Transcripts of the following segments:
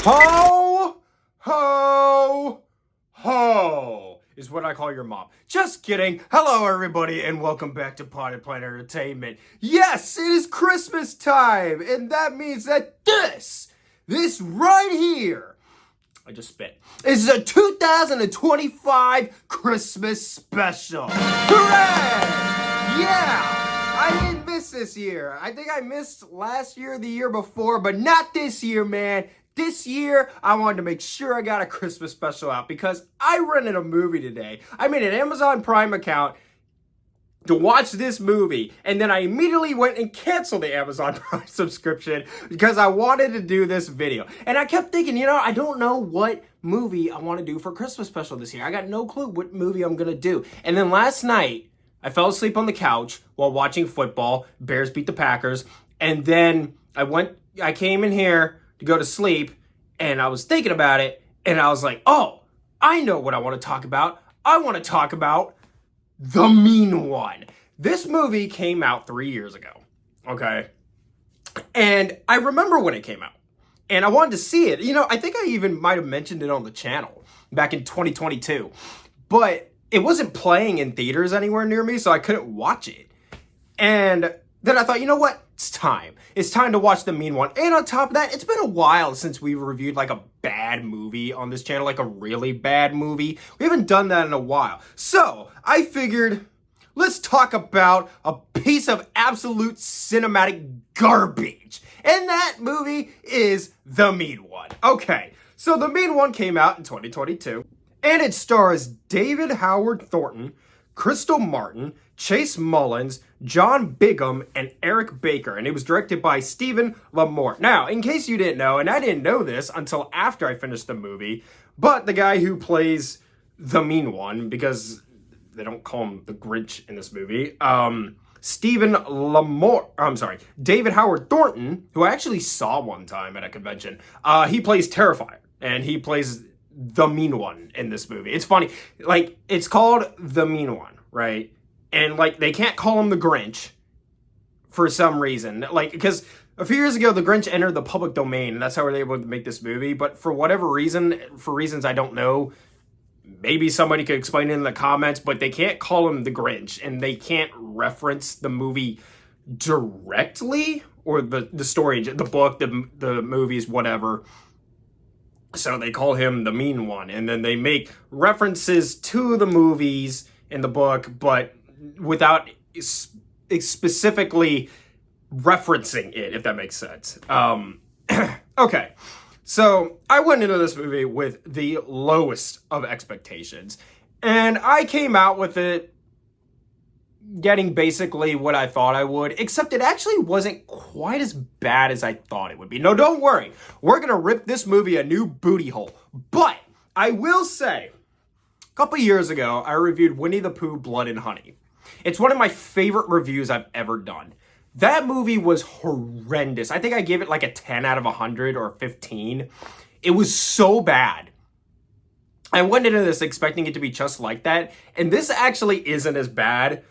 Ho, ho, ho is what I call your mom. Just kidding. Hello, everybody, and welcome back to Potted Plant Entertainment. Yes, it is Christmas time, and that means that this right here, I just spit, is a 2025 Christmas special. Hooray! Yeah! I didn't miss this year. I think I missed last year, the year before, but not this year, man. This year, I wanted to make sure I got a Christmas special out because I rented a movie today. I made an Amazon Prime account to watch this movie, and then I immediately went and canceled the Amazon Prime subscription because I wanted to do this video. And I kept thinking, I don't know what movie I want to do for Christmas special this year. I got no clue what movie I'm going to do. And then last night, I fell asleep on the couch while watching football. Bears beat the Packers. And then I came in here to go to sleep, and I was thinking about it, and I was like, oh, I know what I want to talk about. I want to talk about The Mean One. This movie came out 3 years ago, okay? And I remember when it came out, and I wanted to see it. I think I even might have mentioned it on the channel back in 2022, but it wasn't playing in theaters anywhere near me, so I couldn't watch it. And then I thought, you know what? It's time. It's time to watch The Mean One. And on top of that, it's been a while since we've reviewed like a bad movie on this channel, like a really bad movie. We haven't done that in a while. So I figured, let's talk about a piece of absolute cinematic garbage. And that movie is The Mean One. Okay, so The Mean One came out in 2022. And it stars David Howard Thornton, Crystal Martin, Chase Mullins, John Bigham, and Eric Baker. And it was directed by Stephen Lamort. Now, in case you didn't know, and I didn't know this until after I finished the movie, but the guy who plays the Mean One, because they don't call him the Grinch in this movie, David Howard Thornton, who I actually saw one time at a convention, he plays Terrifier, and he plays the Mean One in this movie. It's funny, like, it's called The Mean One, right? And like, they can't call him the Grinch for some reason, like, because a few years ago the Grinch entered the public domain, and that's how they were able to make this movie. But for whatever reason, for reasons I don't know, maybe somebody could explain it in the comments, but they can't call him the Grinch, and they can't reference the movie directly, or the story, the book, the movies, whatever. So they call him the Mean One, and then they make references to the movies in the book, but without specifically referencing it, if that makes sense. Okay, so I went into this movie with the lowest of expectations, and I came out with it getting basically what I thought I would, except it actually wasn't quite as bad as I thought it would be. No, don't worry. We're going to rip this movie a new booty hole. But I will say, a couple years ago, I reviewed Winnie the Pooh, Blood and Honey. It's one of my favorite reviews I've ever done. That movie was horrendous. I think I gave it like a 10 out of 100 or 15. It was so bad. I went into this expecting it to be just like that, and this actually isn't as bad,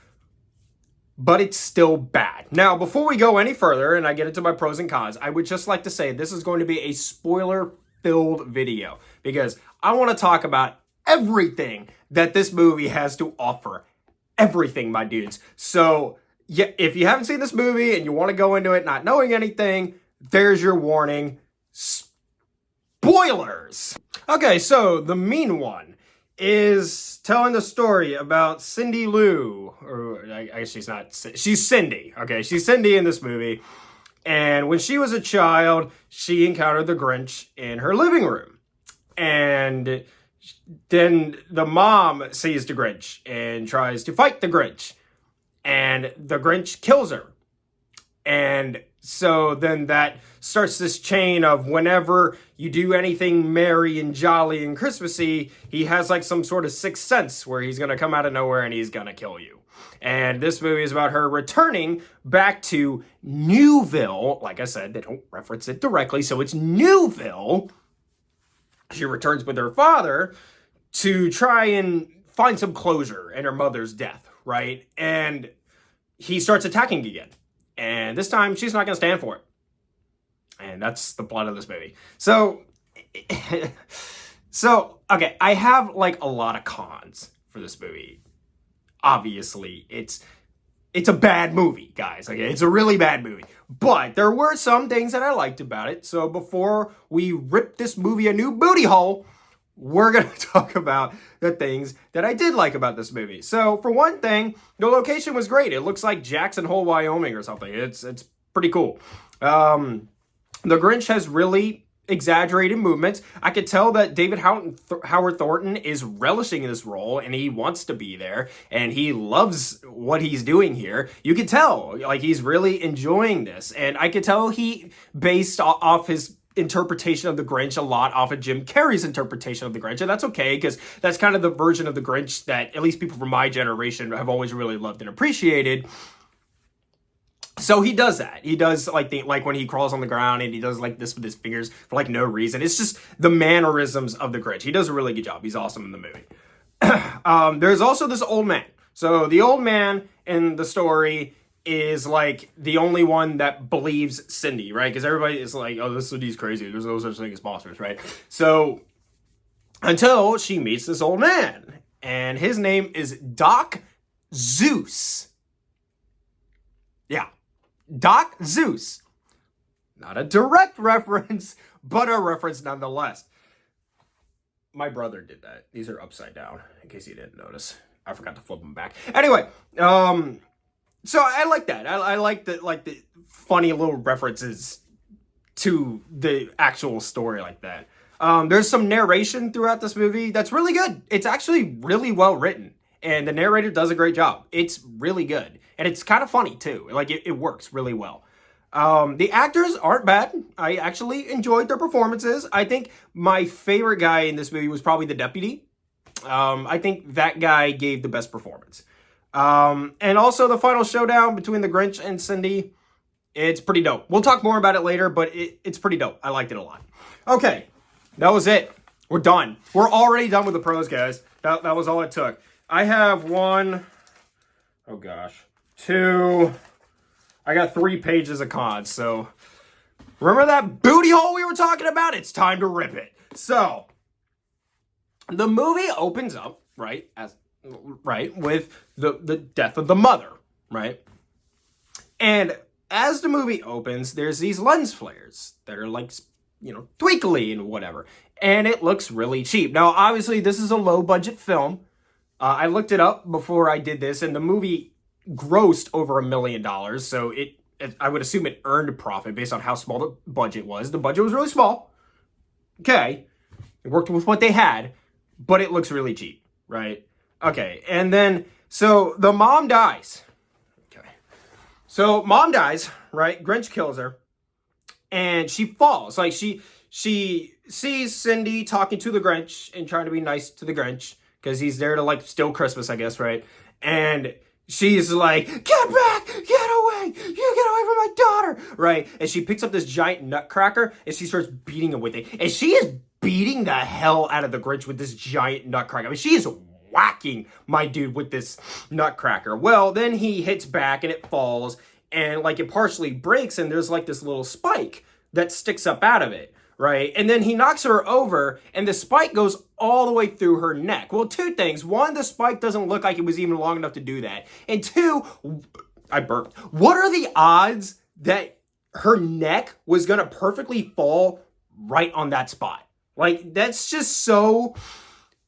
but it's still bad. Now, before we go any further and I get into my pros and cons, I would just like to say this is going to be a spoiler-filled video because I want to talk about everything that this movie has to offer. Everything, my dudes. So, yeah, if you haven't seen this movie and you want to go into it not knowing anything, there's your warning. Spoilers! Okay, so The Mean One is telling the story about Cindy Lou, or I guess she's Cindy. Okay, she's Cindy in this movie. And when she was a child, she encountered the Grinch in her living room. And then the mom sees the Grinch and tries to fight the Grinch. And the Grinch kills her. And so then that starts this chain of whenever you do anything merry and jolly and Christmassy, he has like some sort of sixth sense where he's going to come out of nowhere and he's going to kill you. And this movie is about her returning back to Newville. Like I said, they don't reference it directly, so it's Newville. She returns with her father to try and find some closure in her mother's death, right? And he starts attacking again. And this time, she's not going to stand for it. And that's the plot of this movie. So, So, okay, I have like a lot of cons for this movie. Obviously, it's a bad movie, guys. Okay, it's a really bad movie. But there were some things that I liked about it. So before we rip this movie a new booty hole, we're going to talk about the things that I did like about this movie. So for one thing, the location was great. It looks like Jackson Hole, Wyoming or something. It's pretty cool. The Grinch has really exaggerated movements. I could tell that David Howard Thornton is relishing this role and he wants to be there and he loves what he's doing here. You could tell, like, he's really enjoying this. And I could tell he based off his interpretation of the Grinch a lot off of Jim Carrey's interpretation of the Grinch, and that's okay because that's kind of the version of the Grinch that at least people from my generation have always really loved and appreciated. So he does that. He does like when he crawls on the ground and he does like this with his fingers for like no reason. It's just the mannerisms of the Grinch. He does a really good job. He's awesome in the movie. There's also this old man. So the old man in the story is like the only one that believes Cindy, right? Because everybody is like, oh, this Cindy's crazy. There's no such thing as monsters, right? So until she meets this old man, and his name is Doc Zeus. Yeah, Doc Zeus. Not a direct reference, but a reference nonetheless. My brother did that. These are upside down, in case you didn't notice. I forgot to flip them back. Anyway, so I like that. I like the funny little references to the actual story like that. There's some narration throughout this movie that's really good. It's actually really well written, and the narrator does a great job. It's really good, and it's kind of funny too. Like it works really well. The actors aren't bad. I actually enjoyed their performances. I think my favorite guy in this movie was probably the deputy. I think that guy gave the best performance. And also the final showdown between the Grinch and Cindy, it's pretty dope. We'll talk more about it later, but it's pretty dope. I liked it a lot. Okay, that was it. We're done. We're already done with the pros, guys. That was all it took. I have two, I got 3 pages of cons, so remember that booty hole we were talking about? It's time to rip it. So, the movie opens up, right, with the death of the mother, right? And as the movie opens, there's these lens flares that are like, twinkly and whatever. And it looks really cheap. Now, obviously, this is a low-budget film. I looked it up before I did this, and the movie grossed over $1 million. So I would assume it earned a profit based on how small the budget was. The budget was really small. Okay. It worked with what they had, but it looks really cheap, right? Okay. And then, so the mom dies. Okay. So mom dies, right? Grinch kills her. And she falls. Like she sees Cindy talking to the Grinch and trying to be nice to the Grinch because he's there to like steal Christmas, I guess, right? And she's like, get back, get away, you get away from my daughter, right? And she picks up this giant nutcracker and she starts beating him with it. And she is beating the hell out of the Grinch with this giant nutcracker. I mean, she is whacking my dude with this nutcracker. Well, then he hits back and it falls and like it partially breaks and there's like this little spike that sticks up out of it, right? And then he knocks her over and the spike goes all the way through her neck. Well, 2 things. 1, the spike doesn't look like it was even long enough to do that. And 2, I burped. What are the odds that her neck was going to perfectly fall right on that spot? Like, that's just so...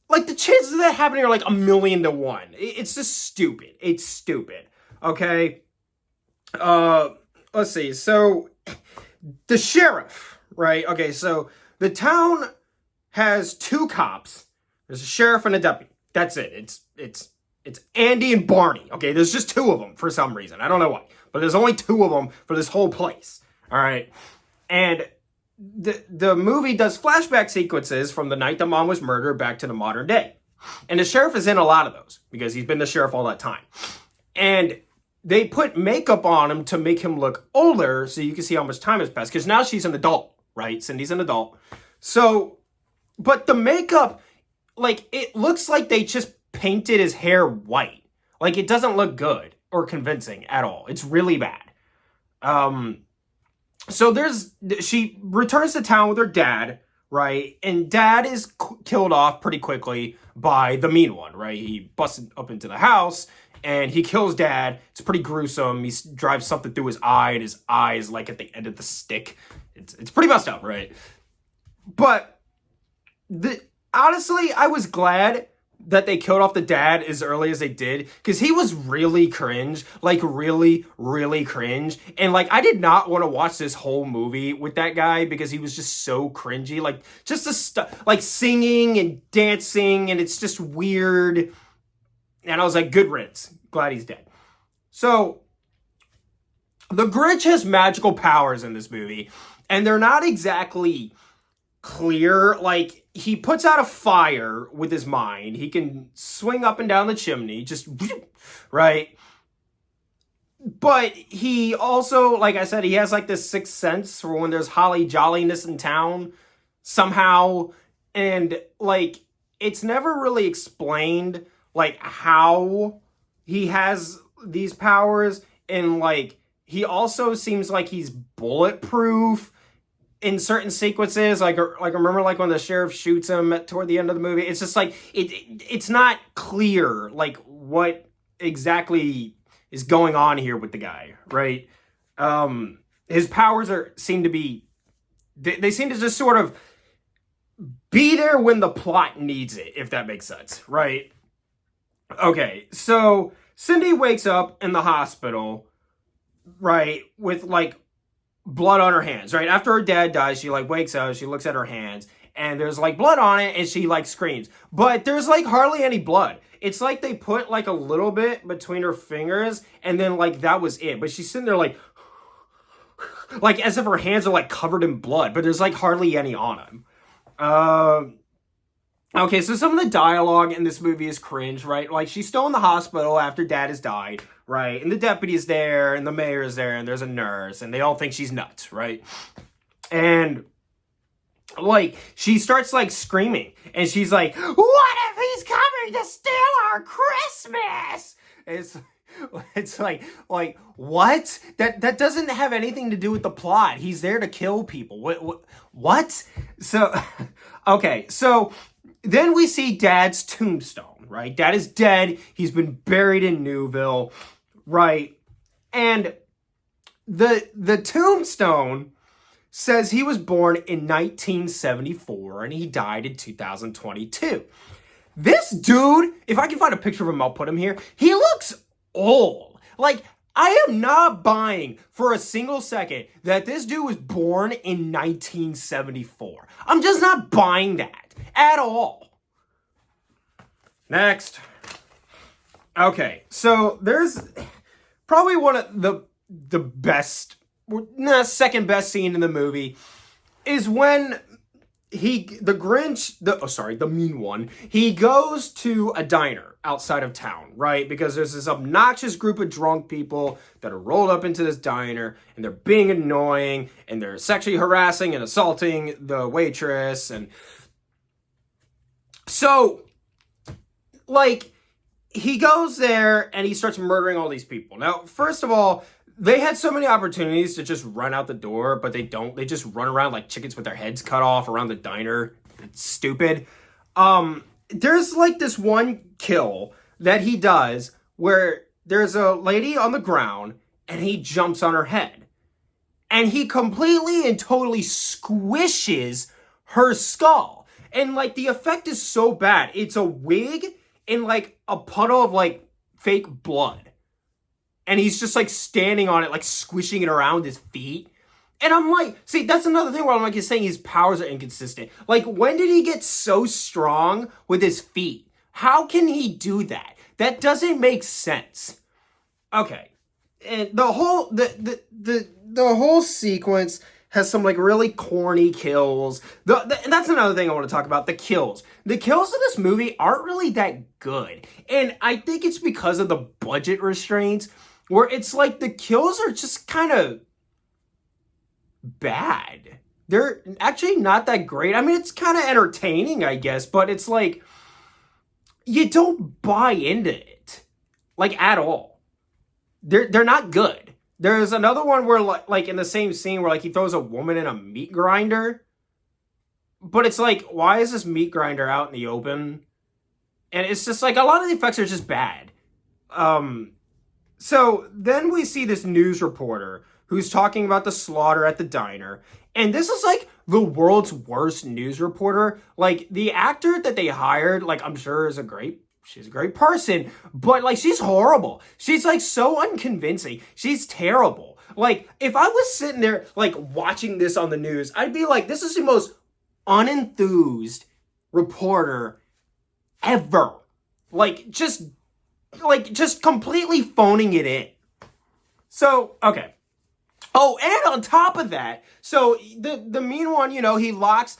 Like, the chances of that happening are like 1,000,000 to 1. It's just stupid. It's stupid. Okay? Let's see. So, the sheriff, right? Okay, so the town has 2 cops. There's a sheriff and a deputy. That's it. It's Andy and Barney. Okay, there's just 2 of them for some reason. I don't know why. But there's only 2 of them for this whole place. All right? And the movie does flashback sequences from the night the mom was murdered back to the modern day. And the sheriff is in a lot of those because he's been the sheriff all that time. And they put makeup on him to make him look older so you can see how much time has passed. Because now she's an adult, right? Cindy's an adult. So, but the makeup, like, it looks like they just painted his hair white. Like, it doesn't look good or convincing at all. It's really bad. So she returns to town with her dad, right? And dad is killed off pretty quickly by the mean one, right? He busted up into the house and he kills dad. It's pretty gruesome. He drives something through his eye, and his eye is like at the end of the stick. It's pretty messed up, right? But the honestly, I was glad that they killed off the dad as early as they did, because he was really cringe, like really cringe. And like, I did not want to watch this whole movie with that guy because he was just so cringy, like just the stuff, like singing and dancing, and it's just weird. And I was like, good riddance, glad he's dead. So the Grinch has magical powers in this movie, and they're not exactly clear. Like, he puts out a fire with his mind. He can swing up and down the chimney, just right. But he also, like I said, he has like this sixth sense for when there's holly jolliness in town somehow. And like, it's never really explained like how he has these powers. And like, he also seems like he's bulletproof in certain sequences. Like remember like when the sheriff shoots him toward the end of the movie. It's just like it's not clear like what exactly is going on here with the guy, right? His powers seem to be they seem to just sort of be there when the plot needs it, if that makes sense, right? Okay, so Cindy wakes up in the hospital, right, with like blood on her hands, right? After her dad dies, she like wakes up, she looks at her hands, and there's like blood on it, and she like screams. But there's like hardly any blood. It's like they put like a little bit between her fingers, and then like that was it. But she's sitting there like as if her hands are like covered in blood, but there's like hardly any on them. Okay, so some of the dialogue in this movie is cringe, right? Like, she's still in the hospital after dad has died, right? And the deputy's there, and the mayor's there, and there's a nurse, and they all think she's nuts, right? And, like, she starts, like, screaming, and she's like, what if he's coming to steal our Christmas? It's like, what? That doesn't have anything to do with the plot. He's there to kill people. What? So, okay, so then we see dad's tombstone, right? Dad is dead. He's been buried in Newville, right? And the tombstone says he was born in 1974 and he died in 2022. This dude, if I can find a picture of him, I'll put him here. He looks old. Like, I am not buying for a single second that this dude was born in 1974. I'm just not buying that at all. Next. Okay, so there's probably one of the best, second best scene in the movie is when the mean one, he goes to a diner outside of town, right? Because there's this obnoxious group of drunk people that are rolled up into this diner, and they're being annoying, and they're sexually harassing and assaulting the waitress. And so, like, he goes there and he starts murdering all these people. Now, first of all, they had so many opportunities to just run out the door, but they don't. They just run around like chickens with their heads cut off around the diner. It's stupid. There's like this one kill that he does where there's a lady on the ground and he jumps on her head. And he completely and totally squishes her skull. And like the effect is so bad. It's a wig and like a puddle of like fake blood. And he's just like standing on it, like squishing it around his feet. And I'm like, see, that's another thing where I'm like, he's saying his powers are inconsistent. Like, when did he get so strong with his feet? How can he do that? That doesn't make sense. Okay. And the whole sequence has some like really corny kills. And that's another thing I want to talk about, the kills. The kills in this movie aren't really that good. And I think it's because of the budget restraints, where it's like the kills are just kind of bad. They're actually not that great. I mean, it's kind of entertaining, I guess, but it's like, you don't buy into it, like, at all. They're not good. There's another one where, like in the same scene where, like, he throws a woman in a meat grinder. but it's like, why is this meat grinder out in the open? And it's just like a lot of the effects are just bad. Um, so then we see this news reporter who's talking about the slaughter at the diner. And this is like the world's worst news reporter. Like the actor that they hired, like I'm sure she's a great person, but like she's horrible. She's like so unconvincing. She's terrible. Like if I was sitting there like watching this on the news, I'd be like, this is the most unenthused reporter ever. Like just completely phoning it in. So, okay. Oh, and on top of that, so the mean one, he locks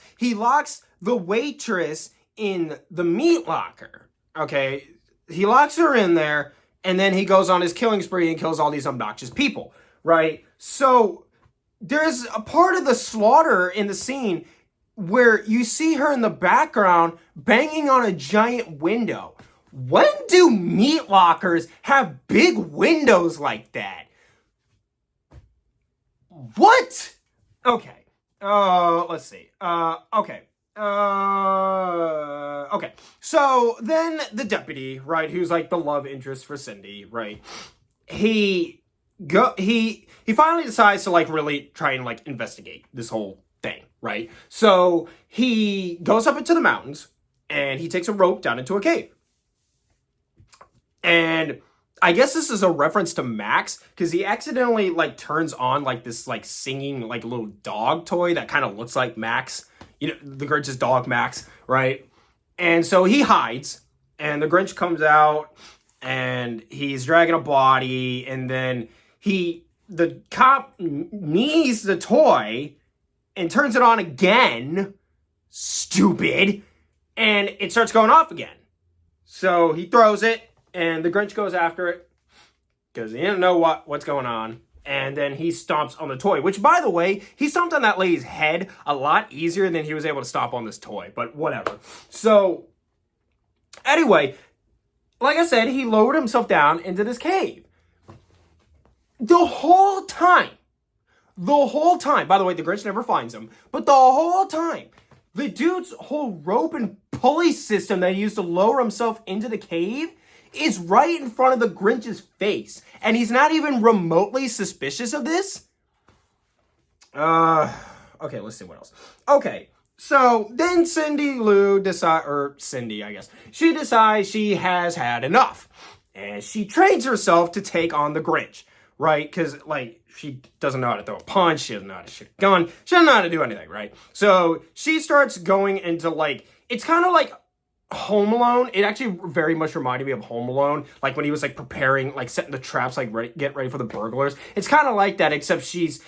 the waitress in the meat locker. Okay? He locks her in there, and then he goes on his killing spree and kills all these obnoxious people, right? So there's a part of the slaughter in the scene where you see her in the background banging on a giant window. When do meat lockers have big windows like that? What? Okay. Let's see. Okay. Okay. So then the deputy, right, who's like the love interest for Cindy, right? He finally decides to like really try and like investigate this whole thing, right? So he goes up into the mountains and he takes a rope down into a cave. And I guess this is a reference to Max because he accidentally like turns on like this like singing like little dog toy that kind of looks like Max, the Grinch's dog Max, right? And so he hides, and the Grinch comes out, and he's dragging a body, and then the cop knees the toy and turns it on again, stupid, and it starts going off again. So he throws it. And the Grinch goes after it because he didn't know what's going on. And then he stomps on the toy, which, by the way, he stomped on that lady's head a lot easier than he was able to stomp on this toy. But whatever. So, anyway, like I said, he lowered himself down into this cave. The whole time, by the way, the Grinch never finds him, but the whole time, the dude's whole rope and pulley system that he used to lower himself into the cave is right in front of the Grinch's face. And he's not even remotely suspicious of this? Okay, let's see what else. Okay, so then Cindy, I guess, she decides she has had enough. And she trains herself to take on the Grinch, right? Because, like, she doesn't know how to throw a punch, she doesn't know how to shoot a gun, she doesn't know how to do anything, right? So she starts going into, like, it's kind of like Home Alone. It actually very much reminded me of Home Alone, like when he was like preparing, like setting the traps, like get ready for the burglars. It's kind of like that, except she's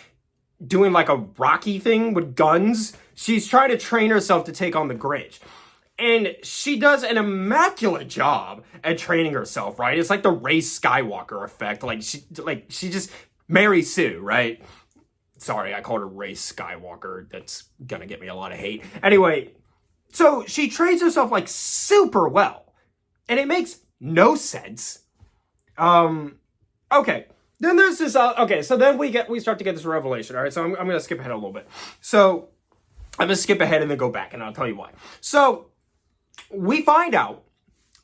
doing like a Rocky thing with guns. She's trying to train herself to take on the Grinch, and she does an immaculate job at training herself. Right? It's like the Rey Skywalker effect. Like she just Mary Sue, right? Sorry, I called her Rey Skywalker. That's gonna get me a lot of hate. Anyway. So she trains herself like super well, and it makes no sense. Okay. Then there's this. Okay. So then we start to get this revelation. All right. So I'm gonna skip ahead a little bit. So I'm gonna skip ahead and then go back, and I'll tell you why. So we find out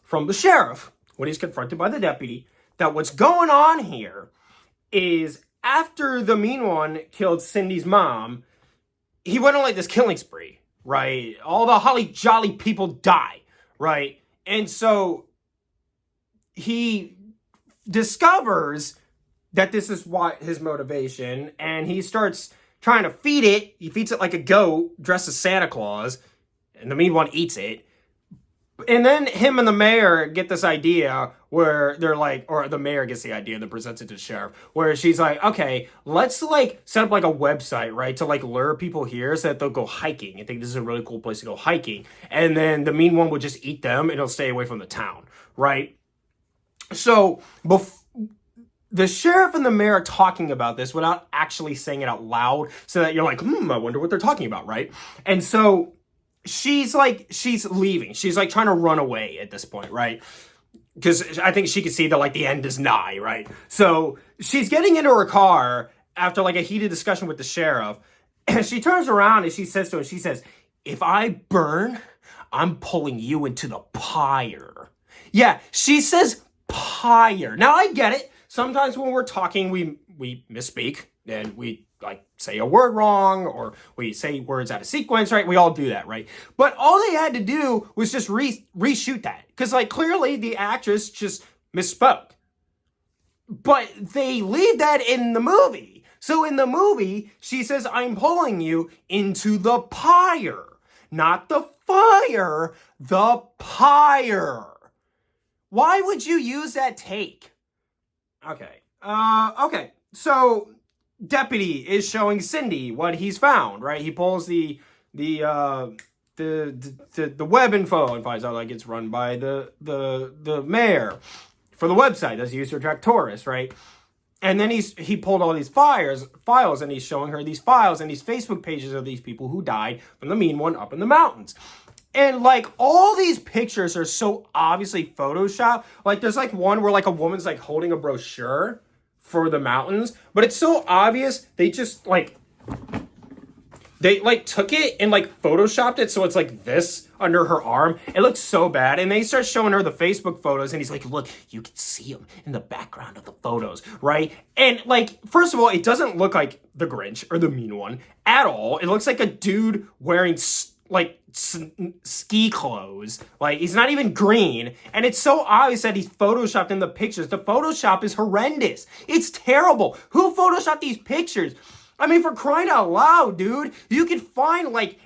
from the sheriff when he's confronted by the deputy that what's going on here is after the mean one killed Cindy's mom, he went on like this killing spree. Right? All the holly jolly people die, right? And so he discovers that this is what his motivation, and he starts trying to feed it. He feeds it like a goat dressed as Santa Claus, and the mean one eats it. And then him and the mayor get this idea where they're like, or the mayor gets the idea and then presents it to the sheriff, where she's like, okay, let's like set up like a website, right, to like lure people here so that they'll go hiking. I think this is a really cool place to go hiking. And then the mean one will just eat them and it'll stay away from the town, right? So the sheriff and the mayor are talking about this without actually saying it out loud so that you're like, I wonder what they're talking about, right? And so she's leaving. She's like trying to run away at this point, right? Because I think she can see that like the end is nigh, right? So she's getting into her car after like a heated discussion with the sheriff, and she turns around and she says to him, she says, if I burn, I'm pulling you into the pyre. Yeah, she says pyre. Now, I get it. Sometimes when we're talking, we misspeak and we like say a word wrong or we say words out of sequence, right? We all do that, right? But all they had to do was just reshoot that. Because like clearly the actress just misspoke. But they leave that in the movie. So in the movie, she says, I'm pulling you into the pyre. Not the fire, the pyre. Why would you use that take? Okay. Okay. So Deputy is showing Cindy what he's found, right? He pulls the web info and finds out like it's run by the mayor for the website that's used to attract tourists, right? And then he pulled all these files and he's showing her these files and these Facebook pages of these people who died from the mean one up in the mountains. And like all these pictures are so obviously Photoshopped. Like there's like one where like a woman's like holding a brochure for the mountains, but it's so obvious they just like took it and like photoshopped it so it's like this under her arm. It looks so bad. And they start showing her the Facebook photos and he's like, look, you can see him in the background of the photos, right? And like, first of all, it doesn't look like the Grinch or the mean one at all. It looks like a dude wearing like ski clothes. Like he's not even green. And it's so obvious that he's photoshopped in the pictures. The Photoshop is horrendous. It's terrible. Who photoshopped these pictures? I mean, for crying out loud, dude, you could find, like,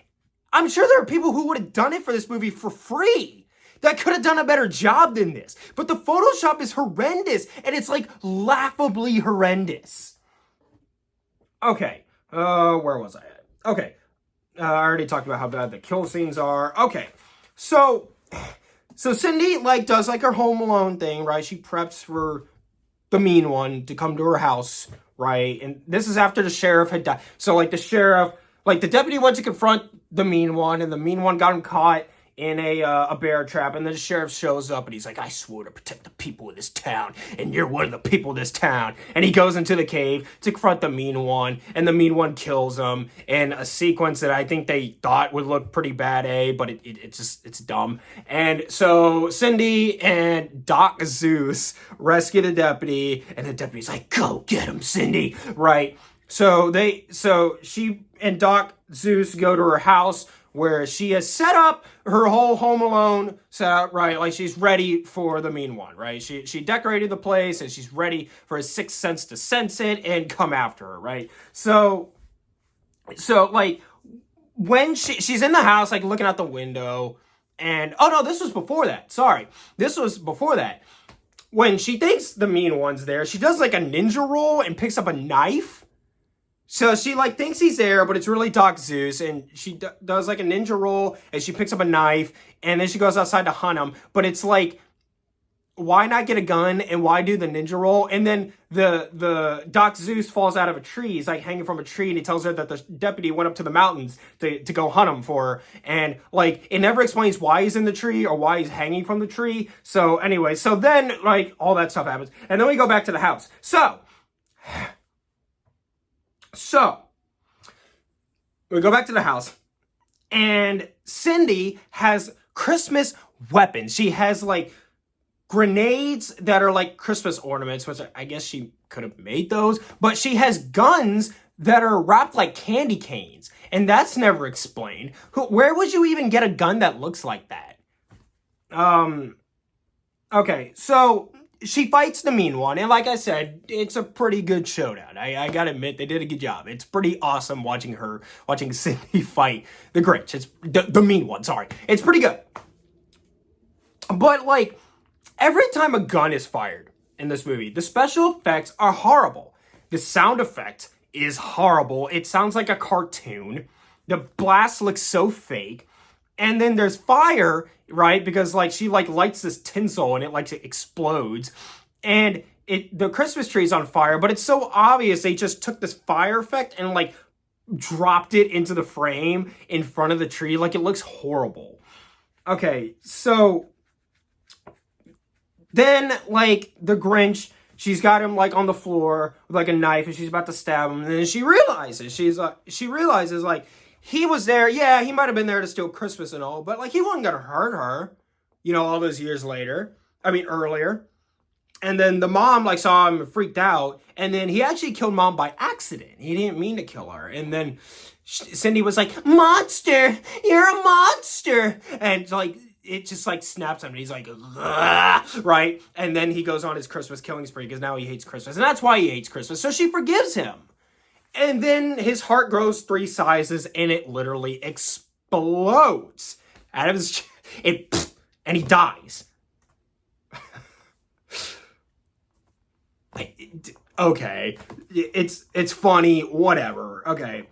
I'm sure there are people who would have done it for this movie for free that could have done a better job than this. But the Photoshop is horrendous, and it's, like, laughably horrendous. Okay, where was I at? Okay, I already talked about how bad the kill scenes are. Okay, so Cindy, like, does, like, her Home Alone thing, right? She preps for the mean one to come to her house, right? And this is after the sheriff had died. So, like, the deputy went to confront the mean one, and the mean one got him caught in a bear trap, and then the sheriff shows up, and he's like, I swore to protect the people of this town, and you're one of the people of this town. And he goes into the cave to confront the mean one, and the mean one kills him in a sequence that I think they thought would look pretty bad, but it's dumb. And so Cindy and Doc Zeus rescue the deputy, and the deputy's like, go get him, Cindy, right? So she and Doc Zeus go to her house, where she has set up her whole Home Alone setup, right? Like she's ready for the mean one, right? She decorated the place and she's ready for his sixth sense to sense it and come after her, right? So like when she's in the house, like looking out the window, and oh no, this was before that. Sorry, this was before that. When she thinks the mean one's there, she does like a ninja roll and picks up a knife. So she, like, thinks he's there, but it's really Doc Zeus, and she does, like, a ninja roll, and she picks up a knife, and then she goes outside to hunt him, but it's like, why not get a gun, and why do the ninja roll? And then the Doc Zeus falls out of a tree, he's, like, hanging from a tree, and he tells her that the deputy went up to the mountains to go hunt him for her, and, like, it never explains why he's in the tree, or why he's hanging from the tree. So, anyway, so then, like, all that stuff happens, and then we go back to the house. So, we go back to the house, and Cindy has Christmas weapons. She has, like, grenades that are, like, Christmas ornaments, which I guess she could have made those, but she has guns that are wrapped like candy canes, and that's never explained. Where would you even get a gun that looks like that? Okay, so she fights the mean one, and like I said, it's a pretty good showdown. I gotta admit, they did a good job. It's pretty awesome watching Cindy fight the Grinch. It's the mean one, sorry. It's pretty good. But, like, every time a gun is fired in this movie, the special effects are horrible. The sound effect is horrible. It sounds like a cartoon. The blast looks so fake. And then there's fire, right? Because, like, she, like, lights this tinsel and it, like, explodes. And the Christmas tree is on fire, but it's so obvious they just took this fire effect and, like, dropped it into the frame in front of the tree. Like, it looks horrible. Okay, so then, like, the Grinch, she's got him, like, on the floor with, like, a knife, and she's about to stab him. And then she realizes, like, he was there. Yeah, he might have been there to steal Christmas and all, but like he wasn't gonna hurt her, all those years later. I mean, earlier. And then the mom like saw him and freaked out, and then he actually killed mom by accident. He didn't mean to kill her. And then Cindy was like, "Monster, you're a monster," and like it just like snaps him. And he's like, "Ugh," right? And then he goes on his Christmas killing spree because now he hates Christmas, and that's why he hates Christmas. So she forgives him, and then his heart grows 3 sizes, and it literally explodes out of his and he dies. Okay, it's funny, whatever. Okay,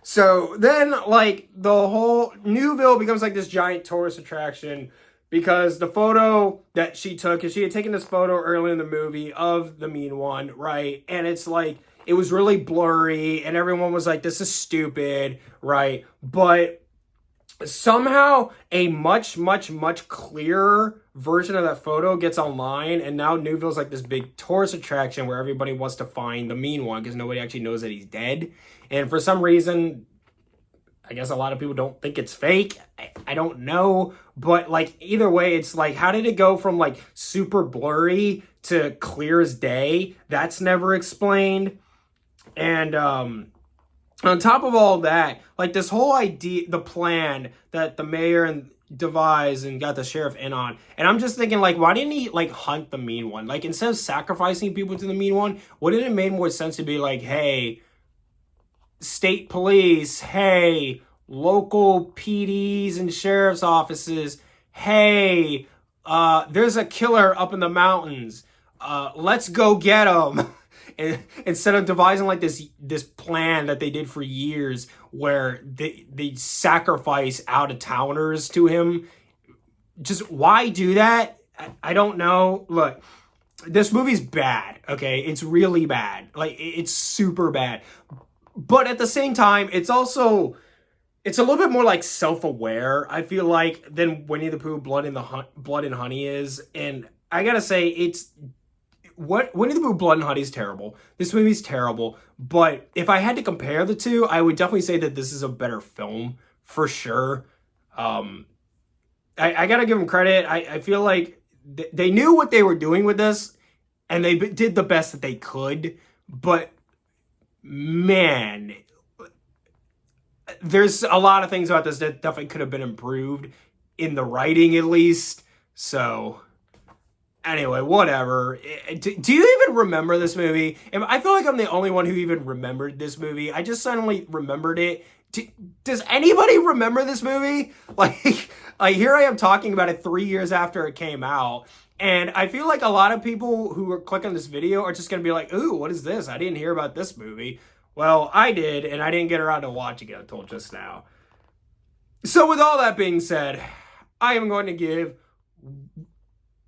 so then like the whole Newville becomes like this giant tourist attraction because the photo that she took, and she had taken this photo early in the movie of the mean one, right? And it's like it was really blurry, and everyone was like, "This is stupid," right? But somehow a much clearer version of that photo gets online, and now Newville's like this big tourist attraction where everybody wants to find the mean one because nobody actually knows that he's dead. And for some reason, I guess a lot of people don't think it's fake. I don't know, but like either way, it's like, how did it go from like super blurry to clear as day? That's never explained. And on top of all that, like this whole idea, the plan that the mayor and devised and got the sheriff in on, and I'm just thinking like, why didn't he like hunt the mean one? Like instead of sacrificing people to the mean one, wouldn't it make more sense to be like, hey, state police, hey, local PDs and sheriff's offices, hey, there's a killer up in the mountains, let's go get him. Instead of devising like this plan that they did for years where they sacrifice out-of-towners to him. Just why do that? I don't know. Look, this movie's bad, okay? It's really bad. Like, it's super bad. But at the same time, it's a little bit more like self-aware, I feel like, than Winnie the Pooh Blood and Honey is. And I gotta say, Winnie the Pooh Blood and Honey is terrible. This movie's terrible. But if I had to compare the two, I would definitely say that this is a better film, for sure. I gotta give them credit. I feel like they knew what they were doing with this, and they did the best that they could. But, man, there's a lot of things about this that definitely could have been improved, in the writing at least. So anyway, whatever. Do you even remember this movie? And I feel like I'm the only one who even remembered this movie. I just suddenly remembered it. Does anybody remember this movie? Like here I am talking about it 3 years after it came out. And I feel like a lot of people who are clicking this video are just going to be like, ooh, what is this? I didn't hear about this movie. Well, I did, and I didn't get around to watching it until just now. So with all that being said, I am going to give...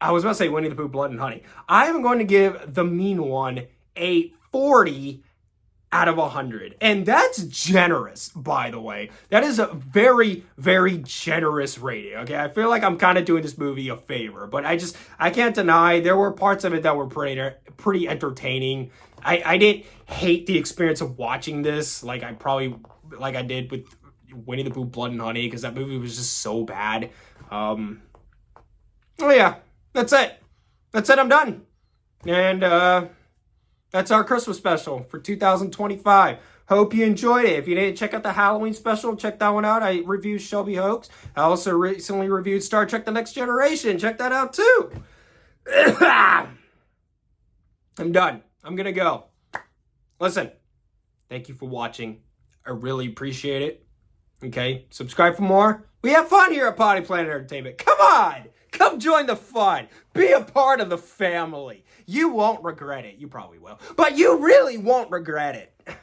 I was about to say Winnie the Pooh Blood and Honey. I am going to give The Mean One a 40 out of 100. And that's generous, by the way. That is a very, very generous rating, okay? I feel like I'm kind of doing this movie a favor, but I can't deny there were parts of it that were pretty entertaining. I didn't hate the experience of watching this like I did with Winnie the Pooh Blood and Honey, because that movie was just so bad. Oh yeah. That's it. I'm done. And that's our Christmas special for 2025. Hope you enjoyed it. If you didn't check out the Halloween special, check that one out. I reviewed Shelby Hoax. I also recently reviewed Star Trek The Next Generation. Check that out too. I'm done. I'm going to go. Listen, thank you for watching. I really appreciate it. Okay, subscribe for more. We have fun here at Potty Planet Entertainment. Come on. Come join the fun. Be a part of the family. You won't regret it. You probably will. But you really won't regret it.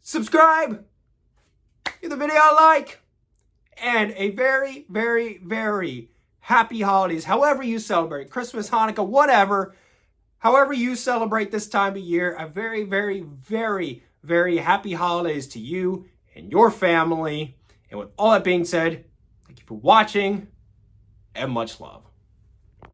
Subscribe. Give the video a like. And a very, very, very happy holidays. However you celebrate. Christmas, Hanukkah, whatever. However you celebrate this time of year. A very, very, very, very happy holidays to you and your family. And with all that being said, thank you for watching. And much love.